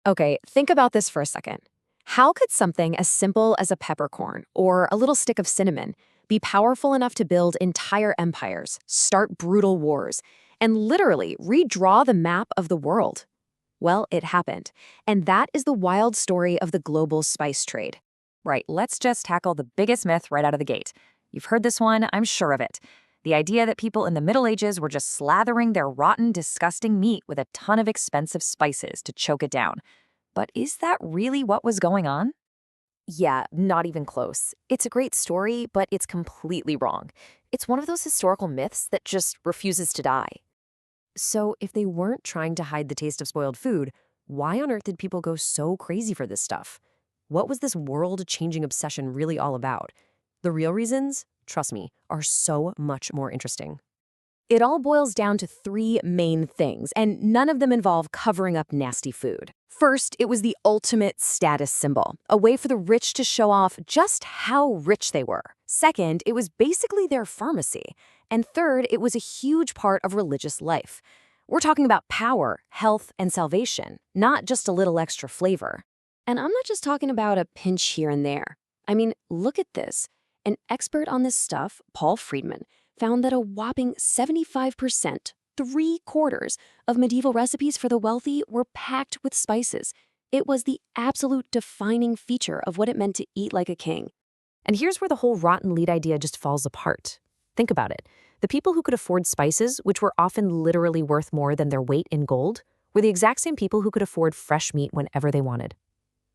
Okay, think about this for a second. How could something as simple as a peppercorn or a little stick of cinnamon be powerful enough to build entire empires, start brutal wars, and literally redraw the map of the world? Well, it happened. And that is the wild story of the global spice trade. Right, let's just tackle the biggest myth right out of the gate. You've heard this one, I'm sure of it. The idea that people in the Middle Ages were just slathering their rotten, disgusting meat with a ton of expensive spices to choke it down. But is that really what was going on? Yeah, not even close. It's a great story, but it's completely wrong. It's one of those historical myths that just refuses to die. So, if they weren't trying to hide the taste of spoiled food, why on earth did people go so crazy for this stuff? What was this world-changing obsession really all about? The real reasons, trust me, are so much more interesting. It all boils down to three main things, and none of them involve covering up nasty food. First, it was the ultimate status symbol, a way for the rich to show off just how rich they were. Second, it was basically their pharmacy. And third, it was a huge part of religious life. We're talking about power, health, and salvation, not just a little extra flavor. And I'm not just talking about a pinch here and there. I mean, look at this. An expert on this stuff, Paul Friedman, found that a whopping 75%, 3/4 of medieval recipes for the wealthy were packed with spices. It was the absolute defining feature of what it meant to eat like a king. And here's where the whole rotten lead idea just falls apart. Think about it. The people who could afford spices, which were often literally worth more than their weight in gold, were the exact same people who could afford fresh meat whenever they wanted.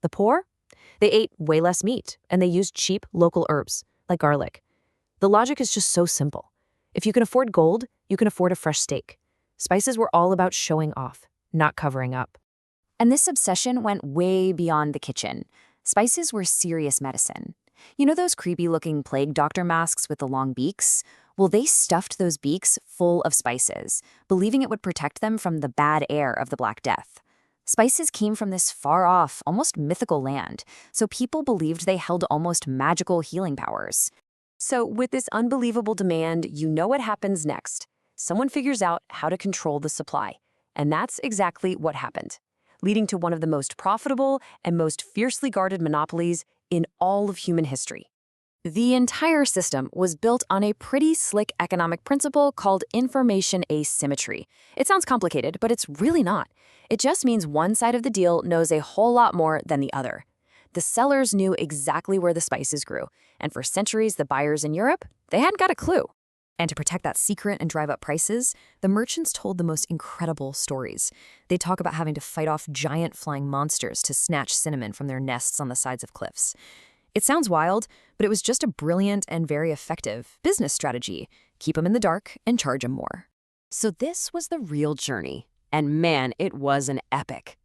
The poor? They ate way less meat, and they used cheap local herbs, like garlic. The logic is just so simple. If you can afford gold, you can afford a fresh steak. Spices were all about showing off, not covering up. And this obsession went way beyond the kitchen. Spices were serious medicine. You know those creepy-looking plague doctor masks with the long beaks? Well, they stuffed those beaks full of spices, believing it would protect them from the bad air of the Black Death. Spices came from this far-off, almost mythical land, so people believed they held almost magical healing powers. So with this unbelievable demand, you know what happens next. Someone figures out how to control the supply. And that's exactly what happened, leading to one of the most profitable and most fiercely guarded monopolies in all of human history. The entire system was built on a pretty slick economic principle called information asymmetry. It sounds complicated, but it's really not. It just means one side of the deal knows a whole lot more than the other. The sellers knew exactly where the spices grew, and for centuries the buyers in Europe, they hadn't got a clue. And to protect that secret and drive up prices, the merchants told the most incredible stories. They'd talk about having to fight off giant flying monsters to snatch cinnamon from their nests on the sides of cliffs. It sounds wild, but it was just a brilliant and very effective business strategy. Keep them in the dark and charge them more. So this was the real journey. And man, it was an epic.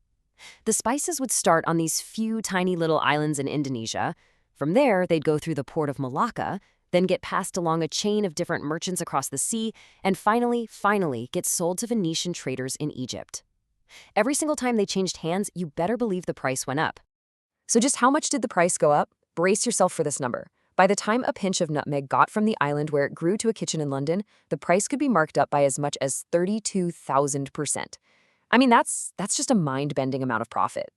The spices would start on these few tiny little islands in Indonesia. From there, they'd go through the port of Malacca, then get passed along a chain of different merchants across the sea, and finally get sold to Venetian traders in Egypt. Every single time they changed hands, you better believe the price went up. So just how much did the price go up? Brace yourself for this number. By the time a pinch of nutmeg got from the island where it grew to a kitchen in London, the price could be marked up by as much as 32,000%. I mean, that's just a mind-bending amount of profit.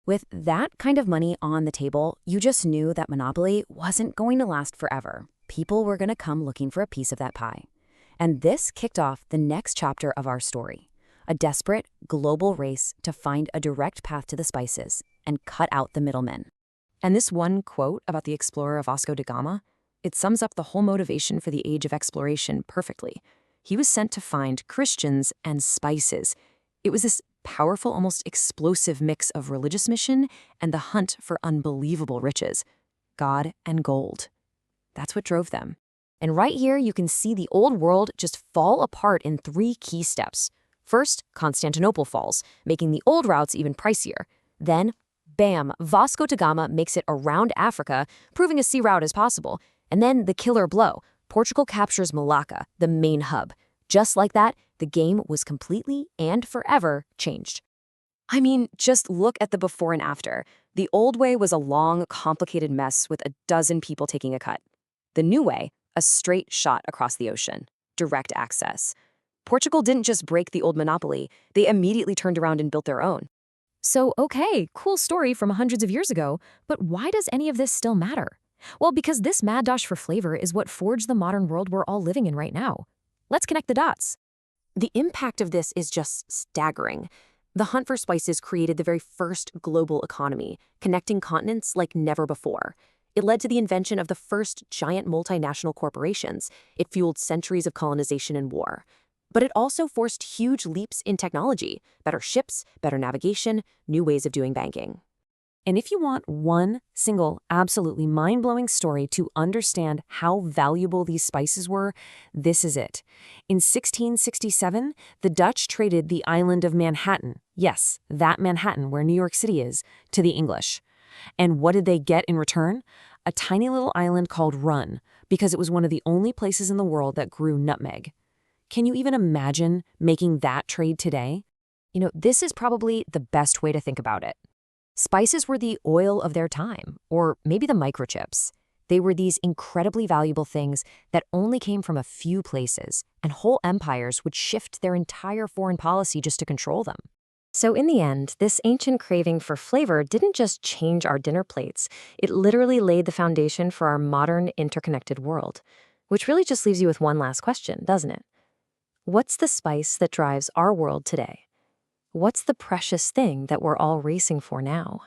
With that kind of money on the table, you just knew that monopoly wasn't going to last forever. People were going to come looking for a piece of that pie. And this kicked off the next chapter of our story, a desperate global race to find a direct path to the spices and cut out the middlemen. And this one quote about the explorer Vasco da Gama, it sums up the whole motivation for the age of exploration perfectly. He was sent to find Christians and spices. It was this powerful, almost explosive mix of religious mission and the hunt for unbelievable riches, God and gold. That's what drove them. And right here, you can see the old world just fall apart in three key steps. First, Constantinople falls, making the old routes even pricier. Then, bam, Vasco da Gama makes it around Africa, proving a sea route is possible. And then the killer blow, Portugal captures Malacca, the main hub. Just like that, the game was completely and forever changed. I mean, just look at the before and after. The old way was a long, complicated mess with a dozen people taking a cut. The new way, a straight shot across the ocean, direct access. Portugal didn't just break the old monopoly, they immediately turned around and built their own. So, okay, cool story from hundreds of years ago, but why does any of this still matter? Well, because this mad dash for flavor is what forged the modern world we're all living in right now. Let's connect the dots. The impact of this is just staggering. The hunt for spices created the very first global economy, connecting continents like never before. It led to the invention of the first giant multinational corporations. It fueled centuries of colonization and war. But it also forced huge leaps in technology, better ships, better navigation, new ways of doing banking. And if you want one single, absolutely mind-blowing story to understand how valuable these spices were, this is it. In 1667, the Dutch traded the island of Manhattan, yes, that Manhattan where New York City is, to the English. And what did they get in return? A tiny little island called Run, because it was one of the only places in the world that grew nutmeg. Can you even imagine making that trade today? You know, this is probably the best way to think about it. Spices were the oil of their time, or maybe the microchips. They were these incredibly valuable things that only came from a few places, and whole empires would shift their entire foreign policy just to control them. So in the end, this ancient craving for flavor didn't just change our dinner plates. It literally laid the foundation for our modern, interconnected world. Which really just leaves you with one last question, doesn't it? What's the spice that drives our world today? What's the precious thing that we're all racing for now?